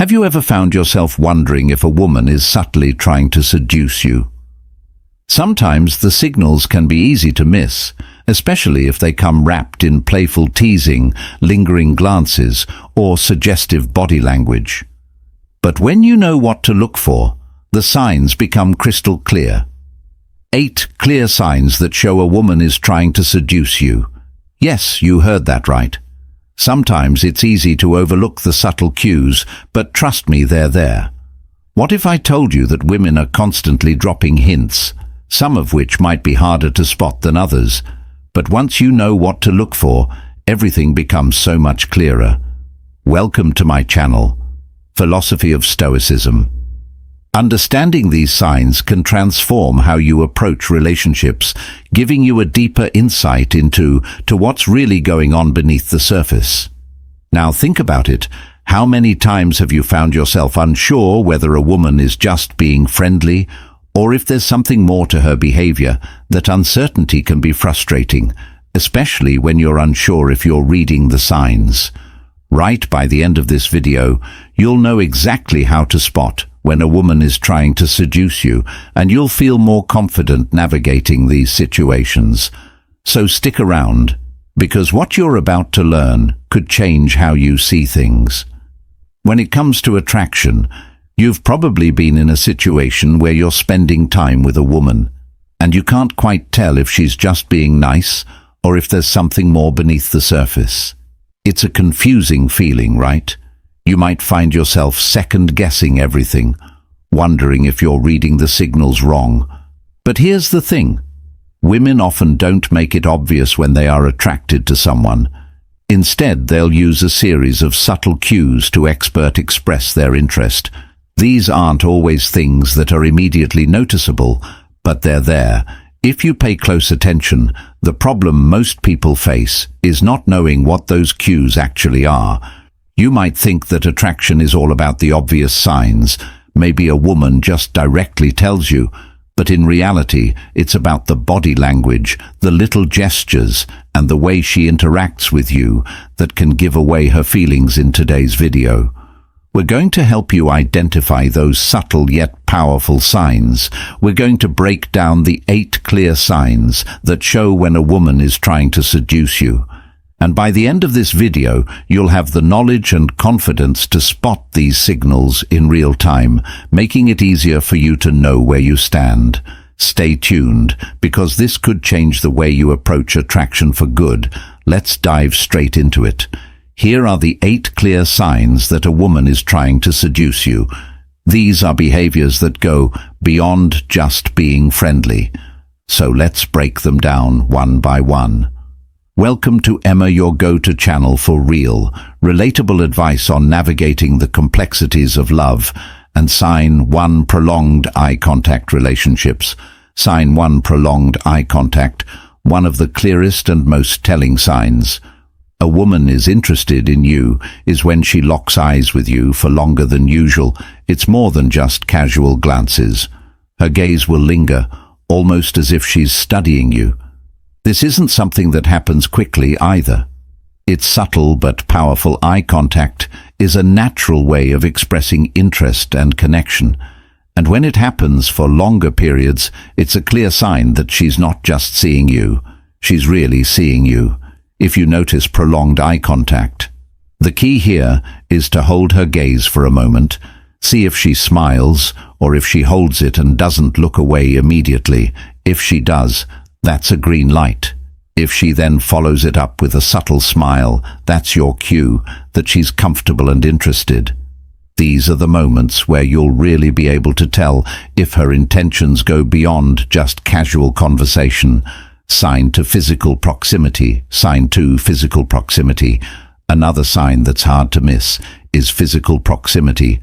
Have you ever found yourself wondering if a woman is subtly trying to seduce you? Sometimes the signals can be easy to miss, especially if they come wrapped in playful teasing, lingering glances, or suggestive body language. But when you know what to look for, the signs become crystal clear. 8 clear signs that show a woman is trying to seduce you. Yes, you heard that right. Sometimes it's easy to overlook the subtle cues, but trust me, they're there. What if I told you that women are constantly dropping hints, some of which might be harder to spot than others, but once you know what to look for, everything becomes so much clearer. Welcome to my channel, Philosophy of Stoicism. Understanding these signs can transform how you approach relationships, giving you a deeper insight into what's really going on beneath the surface. Now think about it. How many times have you found yourself unsure whether a woman is just being friendly, or if there's something more to her behavior? That uncertainty can be frustrating, especially when you're unsure if you're reading the signs. Right by the end of this video, you'll know exactly how to spot when a woman is trying to seduce you, and you'll feel more confident navigating these situations. So stick around, because what you're about to learn could change how you see things. When it comes to attraction, you've probably been in a situation where you're spending time with a woman, and you can't quite tell if she's just being nice or if there's something more beneath the surface. It's a confusing feeling, right? You might find yourself second-guessing everything, wondering if you're reading the signals wrong. But here's the thing. Women often don't make it obvious when they are attracted to someone. Instead, they'll use a series of subtle cues to express their interest. These aren't always things that are immediately noticeable, but they're there. If you pay close attention, the problem most people face is not knowing what those cues actually are. You might think that attraction is all about the obvious signs. Maybe a woman just directly tells you, but in reality, it's about the body language, the little gestures, and the way she interacts with you that can give away her feelings in today's video. We're going to help you identify those subtle yet powerful signs. We're going to break down the 8 clear signs that show when a woman is trying to seduce you. And by the end of this video, you'll have the knowledge and confidence to spot these signals in real time, making it easier for you to know where you stand. Stay tuned, because this could change the way you approach attraction for good. Let's dive straight into it. Here are the 8 clear signs that a woman is trying to seduce you. These are behaviors that go beyond just being friendly. So let's break them down one by one. Welcome to Emma, your go-to channel for real, relatable advice on navigating the complexities of love. And Sign 1: Prolonged eye contact relationships. Sign 1: Prolonged eye contact, one of the clearest and most telling signs. A woman is interested in you is when she locks eyes with you for longer than usual. It's more than just casual glances. Her gaze will linger, almost as if she's studying you. This isn't something that happens quickly either. Its subtle but powerful eye contact is a natural way of expressing interest and connection. And when it happens for longer periods, it's a clear sign that she's not just seeing you, she's really seeing you. If you notice prolonged eye contact, the key here is to hold her gaze for a moment. See if she smiles, or if she holds it and doesn't look away immediately. If she does, that's a green light. If she then follows it up with a subtle smile, that's your cue that she's comfortable and interested. These are the moments where you'll really be able to tell if her intentions go beyond just casual conversation. Sign to physical proximity. Sign 2: Physical proximity. Another sign that's hard to miss is physical proximity.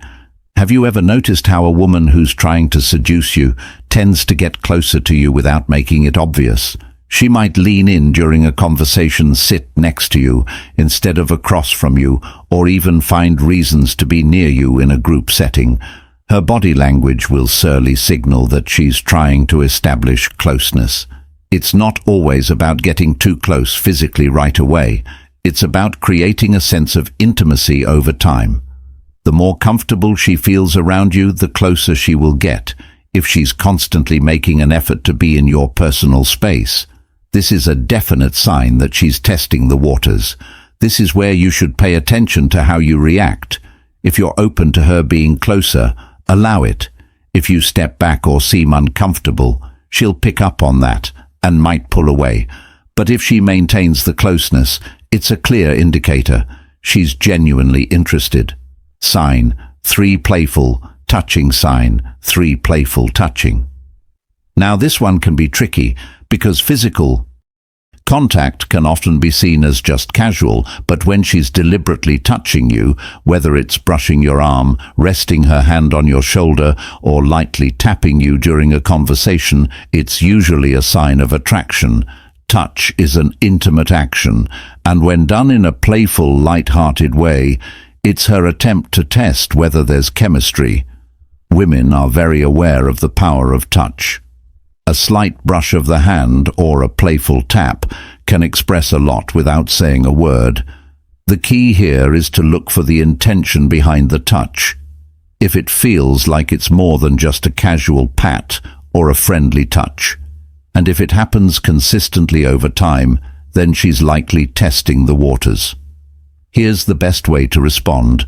Have you ever noticed how a woman who's trying to seduce you tends to get closer to you without making it obvious? She might lean in during a conversation, sit next to you instead of across from you, or even find reasons to be near you in a group setting. Her body language will surely signal that she's trying to establish closeness. It's not always about getting too close physically right away. It's about creating a sense of intimacy over time. The more comfortable she feels around you, the closer she will get. If she's constantly making an effort to be in your personal space, this is a definite sign that she's testing the waters. This is where you should pay attention to how you react. If you're open to her being closer, allow it. If you step back or seem uncomfortable, she'll pick up on that and might pull away. But if she maintains the closeness, it's a clear indicator she's genuinely interested. Sign 3 playful, touching sign 3 playful touching. Now this one can be tricky because physical contact can often be seen as just casual, but when she's deliberately touching you, whether it's brushing your arm, resting her hand on your shoulder, or lightly tapping you during a conversation, it's usually a sign of attraction. Touch is an intimate action, and when done in a playful, light-hearted way, it's her attempt to test whether there's chemistry. Women are very aware of the power of touch. A slight brush of the hand or a playful tap can express a lot without saying a word. The key here is to look for the intention behind the touch. If it feels like it's more than just a casual pat or a friendly touch, and if it happens consistently over time, then she's likely testing the waters. Here's the best way to respond.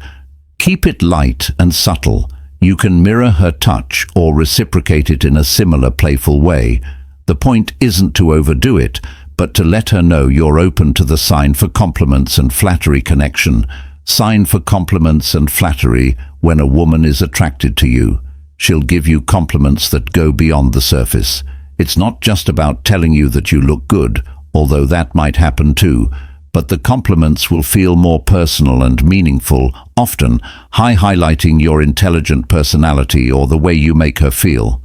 Keep it light and subtle. You can mirror her touch or reciprocate it in a similar playful way. The point isn't to overdo it, but to let her know you're open to the sign for compliments and flattery connection. Sign for compliments and flattery. When a woman is attracted to you, she'll give you compliments that go beyond the surface. It's not just about telling you that you look good, although that might happen too, but the compliments will feel more personal and meaningful, often highlighting your intelligent personality or the way you make her feel.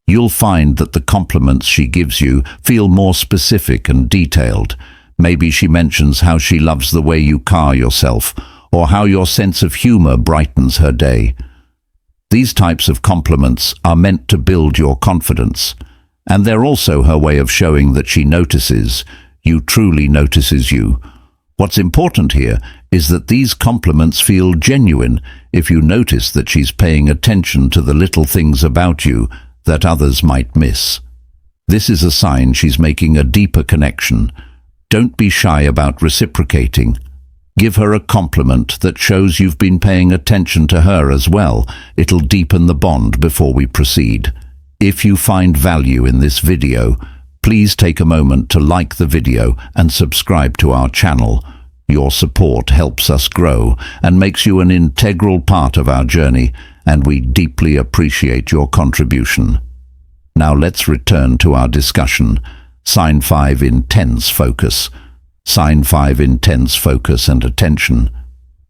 You'll find that the compliments she gives you feel more specific and detailed. Maybe she mentions how she loves the way you car yourself, or how your sense of humor brightens her day. These types of compliments are meant to build your confidence, and they're also her way of showing that she notices you, truly notices you. What's important here is that these compliments feel genuine. If you notice that she's paying attention to the little things about you that others might miss, this is a sign she's making a deeper connection. Don't be shy about reciprocating. Give her a compliment that shows you've been paying attention to her as well. It'll deepen the bond before we proceed. If you find value in this video, please take a moment to like the video and subscribe to our channel. Your support helps us grow and makes you an integral part of our journey, and we deeply appreciate your contribution. Now let's return to our discussion. Sign 5: intense focus. Sign 5: intense focus and attention.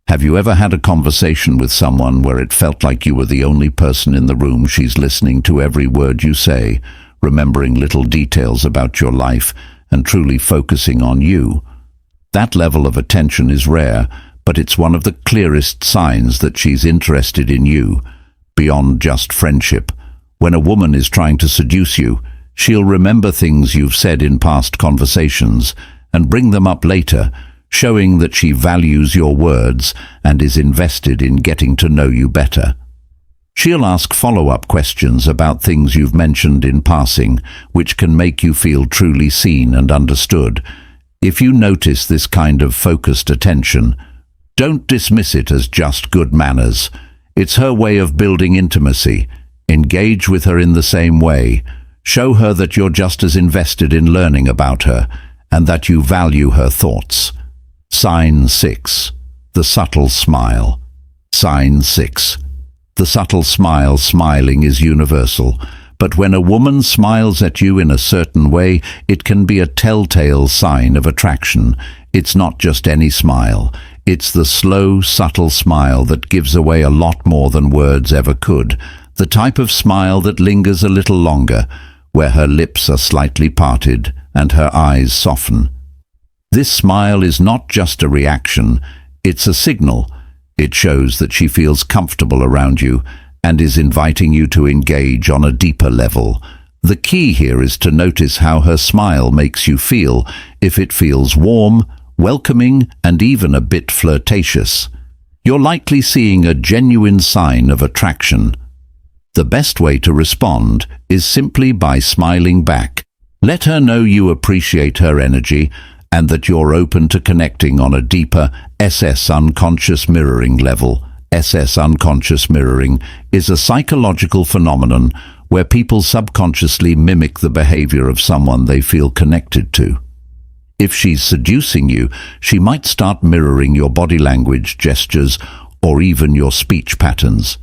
Have you ever had a conversation with someone where it felt like you were the only person in the room? She's listening to every word you say, remembering little details about your life, and truly focusing on you. That level of attention is rare, but it's one of the clearest signs that she's interested in you, beyond just friendship. When a woman is trying to seduce you, she'll remember things you've said in past conversations and bring them up later, showing that she values your words and is invested in getting to know you better. She'll ask follow-up questions about things you've mentioned in passing, which can make you feel truly seen and understood. If you notice this kind of focused attention, don't dismiss it as just good manners. It's her way of building intimacy. Engage with her in the same way. Show her that you're just as invested in learning about her and that you value her thoughts. Sign 6: the subtle smile. Sign 6: the subtle smile. Smiling is universal, but when a woman smiles at you in a certain way, it can be a telltale sign of attraction. It's not just any smile. It's the slow, subtle smile that gives away a lot more than words ever could. The type of smile that lingers a little longer, where her lips are slightly parted and her eyes soften. This smile is not just a reaction, it's a signal. It shows that she feels comfortable around you and is inviting you to engage on a deeper level. The key here is to notice how her smile makes you feel. If it feels warm, welcoming, and even a bit flirtatious, you're likely seeing a genuine sign of attraction. The best way to respond is simply by smiling back. Let her know you appreciate her energy and that you're open to connecting on a deeper unconscious mirroring level. Unconscious mirroring is a psychological phenomenon where people subconsciously mimic the behavior of someone they feel connected to. If she's seducing you, she might start mirroring your body language, gestures, or even your speech patterns.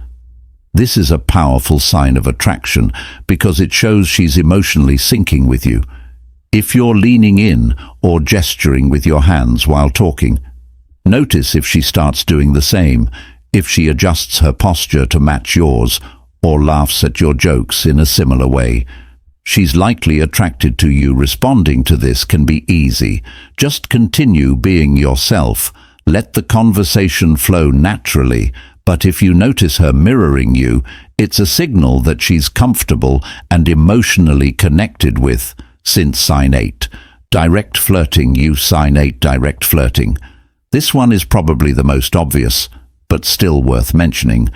This is a powerful sign of attraction because it shows she's emotionally syncing with you. If you're leaning in or gesturing with your hands while talking, notice if she starts doing the same, if she adjusts her posture to match yours or laughs at your jokes in a similar way. She's likely attracted to you. Responding to this can be easy. Just continue being yourself. Let the conversation flow naturally. But if you notice her mirroring you, it's a signal that she's comfortable and emotionally connected with. Since sign 8, direct flirting. Use sign 8, direct flirting. This one is probably the most obvious, but still worth mentioning.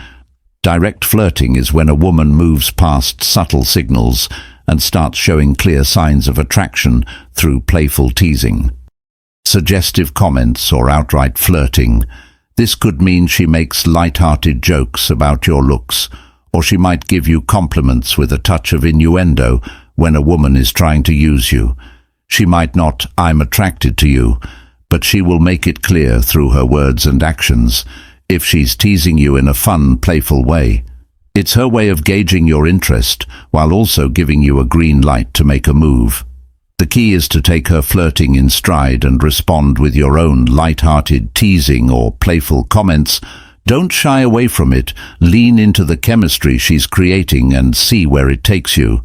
Direct flirting is when a woman moves past subtle signals and starts showing clear signs of attraction through playful teasing. Suggestive comments or outright flirting. This could mean she makes light-hearted jokes about your looks, or she might give you compliments with a touch of innuendo when a woman is trying to use you. She might not "I'm attracted to you," but she will make it clear through her words and actions. If she's teasing you in a fun, playful way, it's her way of gauging your interest while also giving you a green light to make a move. The key is to take her flirting in stride and respond with your own light-hearted teasing or playful comments. Don't shy away from it. Lean into the chemistry she's creating and see where it takes you.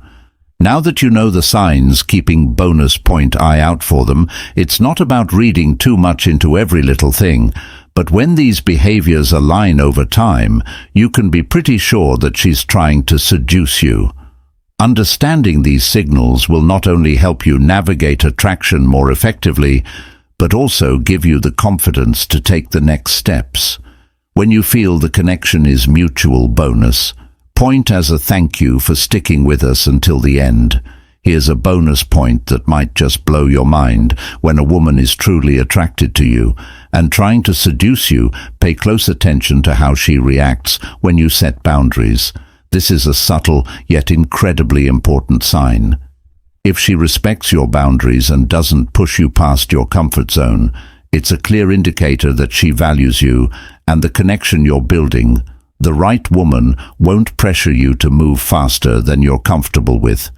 Now that you know the signs, keeping bonus point eye out for them. It's not about reading too much into every little thing, but when these behaviors align over time, you can be pretty sure that she's trying to seduce you. Understanding these signals will not only help you navigate attraction more effectively, but also give you the confidence to take the next steps. When you feel the connection is mutual, bonus point as a thank you for sticking with us until the end. Here's a bonus point that might just blow your mind. When a woman is truly attracted to you and trying to seduce you, pay close attention to how she reacts when you set boundaries. This is a subtle yet incredibly important sign. If she respects your boundaries and doesn't push you past your comfort zone, it's a clear indicator that she values you and the connection you're building. The right woman won't pressure you to move faster than you're comfortable with.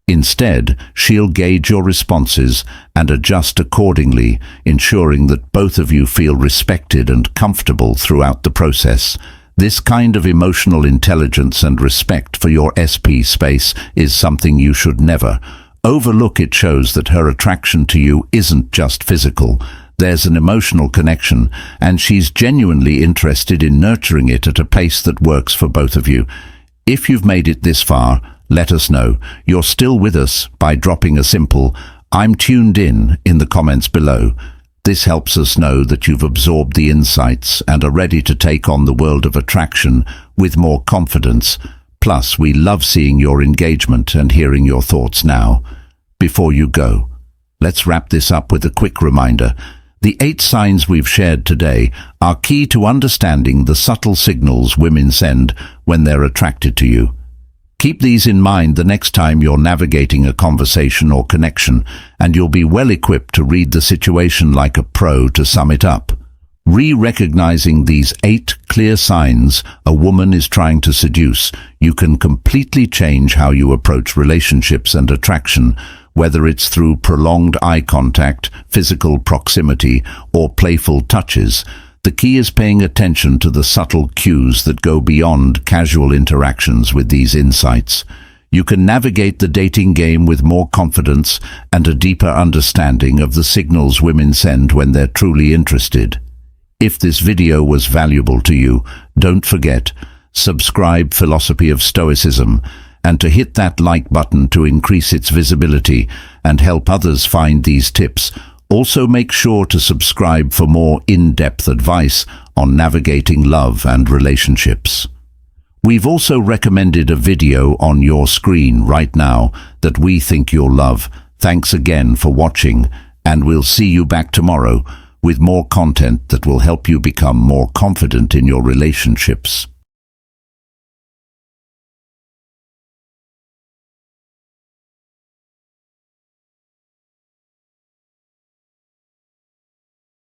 Instead, she'll gauge your responses and adjust accordingly, ensuring that both of you feel respected and comfortable throughout the process. This kind of emotional intelligence and respect for your SP space is something you should never overlook. It shows that her attraction to you isn't just physical. There's an emotional connection, and she's genuinely interested in nurturing it at a pace that works for both of you. If you've made it this far, let us know you're still with us by dropping a simple "I'm tuned in the comments below. This helps us know that you've absorbed the insights and are ready to take on the world of attraction with more confidence. Plus, we love seeing your engagement and hearing your thoughts now. Before you go, let's wrap this up with a quick reminder. The 8 signs we've shared today are key to understanding the subtle signals women send when they're attracted to you. Keep these in mind the next time you're navigating a conversation or connection, and you'll be well equipped to read the situation like a pro. To sum it up, recognizing these 8 clear signs a woman is trying to seduce, you can completely change how you approach relationships and attraction. Whether it's through prolonged eye contact, physical proximity, or playful touches, the key is paying attention to the subtle cues that go beyond casual interactions. With these insights, you can navigate the dating game with more confidence and a deeper understanding of the signals women send when they're truly interested. If this video was valuable to you, don't forget, subscribe Philosophy of Stoicism, and to hit that like button to increase its visibility and help others find these tips. Also make sure to subscribe for more in-depth advice on navigating love and relationships. We've also recommended a video on your screen right now that we think you'll love. Thanks again for watching, and we'll see you back tomorrow with more content that will help you become more confident in your relationships.